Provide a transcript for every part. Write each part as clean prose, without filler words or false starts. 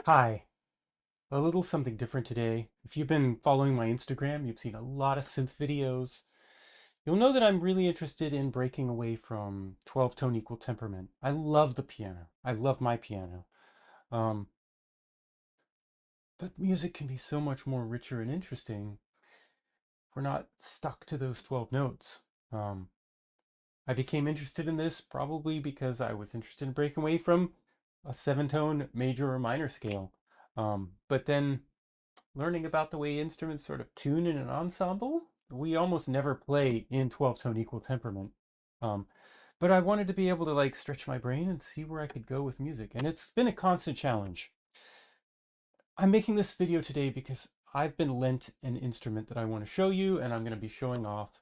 Hi, a little something different today. If you've been following my Instagram, you've seen a lot of synth videos. You'll know that I'm really interested in breaking away from 12 tone equal temperament. I love the piano. I love my piano. Um, but music can be so much more richer and interesting. We're not stuck to those 12 notes. Um, I became interested in this probably because I was interested in breaking away from a 7 tone major or minor scale. But then learning about the way instruments sort of tune in an ensemble. We almost never play in 12 tone equal temperament. Um, but I wanted to be able to like stretch my brain and see where I could go with music. And it's been a constant challenge. I'm making this video today because I've been lent an instrument that I want to show you, and I'm going to be showing off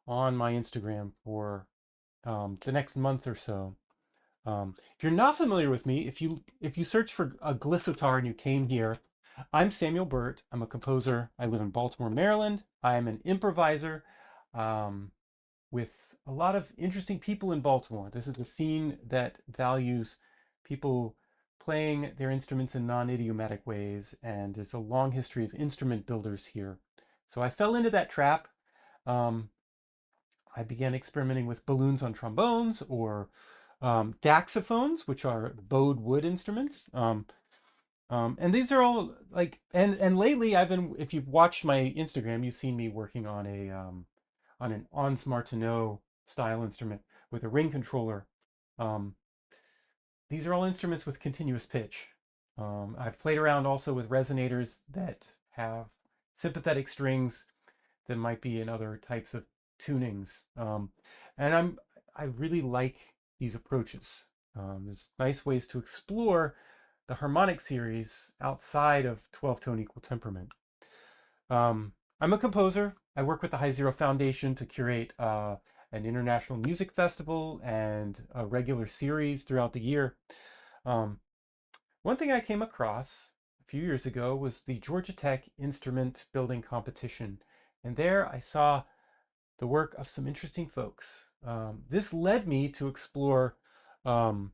on my Instagram for the next month or so. If you're not familiar with me, if you search for a Glissotar and you came here, I'm Samuel Burt. I'm a composer. I live in Baltimore, Maryland. I am an improviser um, with a lot of interesting people in Baltimore. This is a scene that values people playing their instruments in non-idiomatic ways, and there's a long history of instrument builders here. So I fell into that trap. Um, I began experimenting with balloons on trombones or daxophones, which are bowed wood instruments. And these are all like, and lately I've been, if you've watched my Instagram, you've seen me working on on an Ons Martineau style instrument with a ring controller. Um, these are all instruments with continuous pitch. I've played around also with resonators that have sympathetic strings that might be in other types of tunings. And I really like these approaches. There's nice ways to explore the harmonic series outside of 12 tone equal temperament. I'm a composer. I work with the High Zero Foundation to curate an international music festival and a regular series throughout the year. Um, One thing I came across a few years ago was the Georgia Tech instrument building competition. And there I saw the work of some interesting folks. This led me to explore um,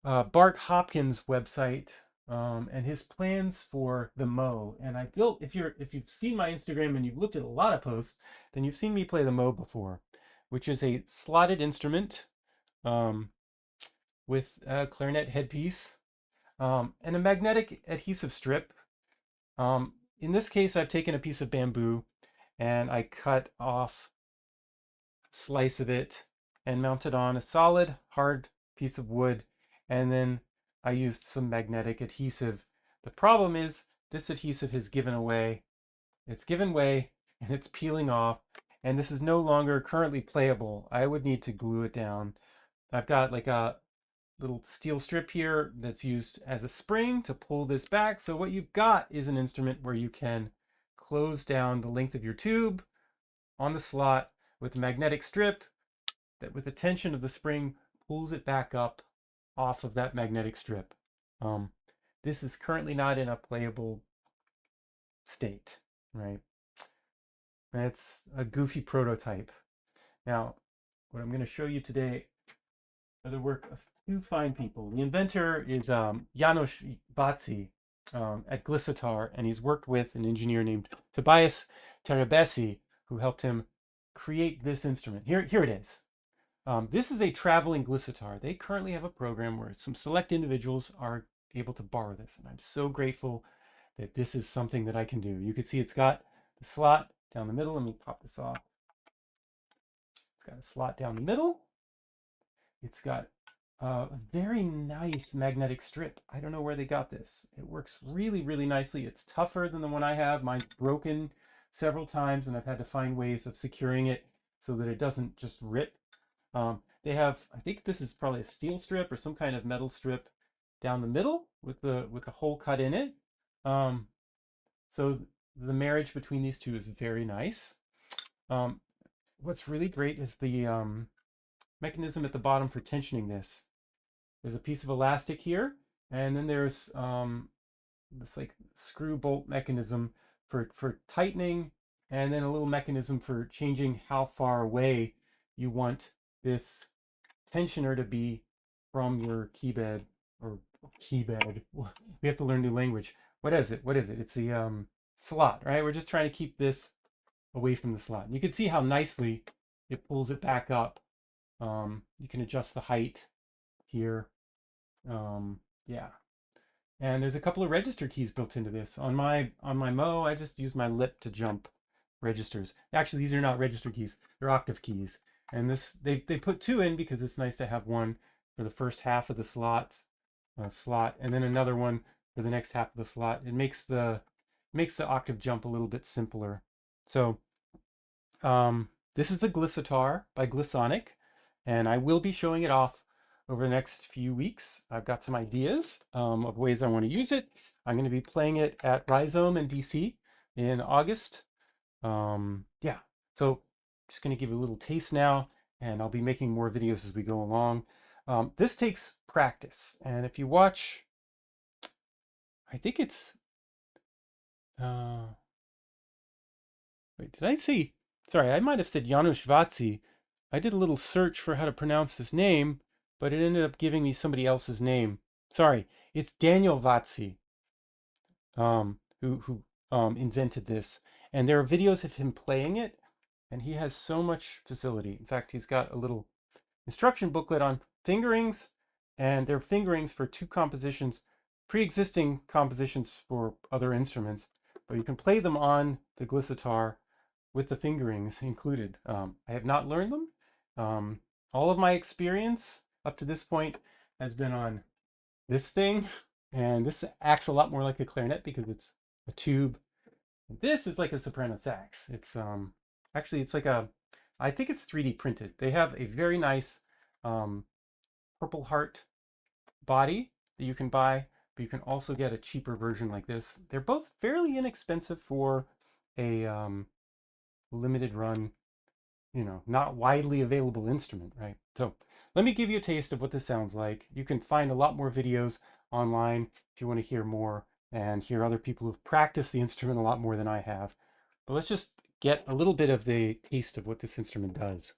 Bart Hopkins' website and his plans for the Mo. And I built, if you've seen my Instagram and you've looked at a lot of posts, then you've seen me play the Mo before, which is a slotted instrument um, with a clarinet headpiece and a magnetic adhesive strip. In this case, I've taken a piece of bamboo and I cut off a slice of it and mounted on a solid, hard piece of wood. And then I used some magnetic adhesive. The problem is this adhesive has given away. It's given way and it's peeling off. And this is no longer currently playable. I would need to glue it down. I've got like a little steel strip here that's used as a spring to pull this back. So what you've got is an instrument where you can close down the length of your tube on the slot with a magnetic strip that with the tension of the spring pulls it back up off of that magnetic strip. Um, this is currently not in a playable state, right? It's a goofy prototype. Now, what I'm going to show you today are the work of two fine people. The inventor is Janos Batzi at Glissotar, and he's worked with an engineer named Tobias Terebesi, who helped him create this instrument. Here it is. This is a traveling Glissotar. They currently have a program where some select individuals are able to borrow this, and I'm so grateful that this is something that I can do. You can see it's got the slot down the middle. Let me pop this off. It's got a slot down the middle. It's got a very nice magnetic strip. I don't know where they got this. It works really, really nicely. It's tougher than the one I have. Mine's broken several times, and I've had to find ways of securing it so that it doesn't just rip. They have, I think this is probably a steel strip or some kind of metal strip down the middle with the hole cut in it. Um, so the marriage between these two is very nice. Um, what's really great is the mechanism at the bottom for tensioning this. There's a piece of elastic here, and then there's this like screw bolt mechanism for tightening, and then a little mechanism for changing how far away you want this tensioner to be from your key bed or key bed. We have to learn new language. What is it? What is it? It's the slot, right? We're just trying to keep this away from the slot. You can see how nicely it pulls it back up. You can adjust the height here. Yeah. And there's a couple of register keys built into this. On my Mo, I just use my lip to jump registers. Actually, these are not register keys; they're octave keys. And this they put two in because it's nice to have one for the first half of the slot, and then another one for the next half of the slot. It makes the octave jump a little bit simpler. So this is the Glissotar by Glissonic, and I will be showing it off over the next few weeks. I've got some ideas of ways I want to use it. I'm going to be playing it at Rhizome and DC in August. Yeah, so just going to give you a little taste now, and I'll be making more videos as we go along. This takes practice, and if you watch, I think it's, wait, did I see? Sorry, I might have said Janusz Vatsi. I did a little search for how to pronounce this name, but it ended up giving me somebody else's name. Sorry, it's Daniel Vatsi, who invented this. And there are videos of him playing it, and he has so much facility. In fact, he's got a little instruction booklet on fingerings, and they're fingerings for two compositions, pre-existing compositions for other instruments, but you can play them on the Glissotar with the fingerings included. I have not learned them. All of my experience up to this point has been on this thing, and this acts a lot more like a clarinet because it's a tube. This is like a soprano sax. It's actually it's like a, I think it's 3D printed. They have a very nice Purple Heart body that you can buy, but you can also get a cheaper version like this. They're both fairly inexpensive for a limited run, not widely available instrument, right? So let me give you a taste of what this sounds like. You can find a lot more videos online if you want to hear more and hear other people who've practiced the instrument a lot more than I have. But let's just get a little bit of the taste of what this instrument does.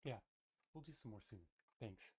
Yeah, we'll do some more soon. Thanks.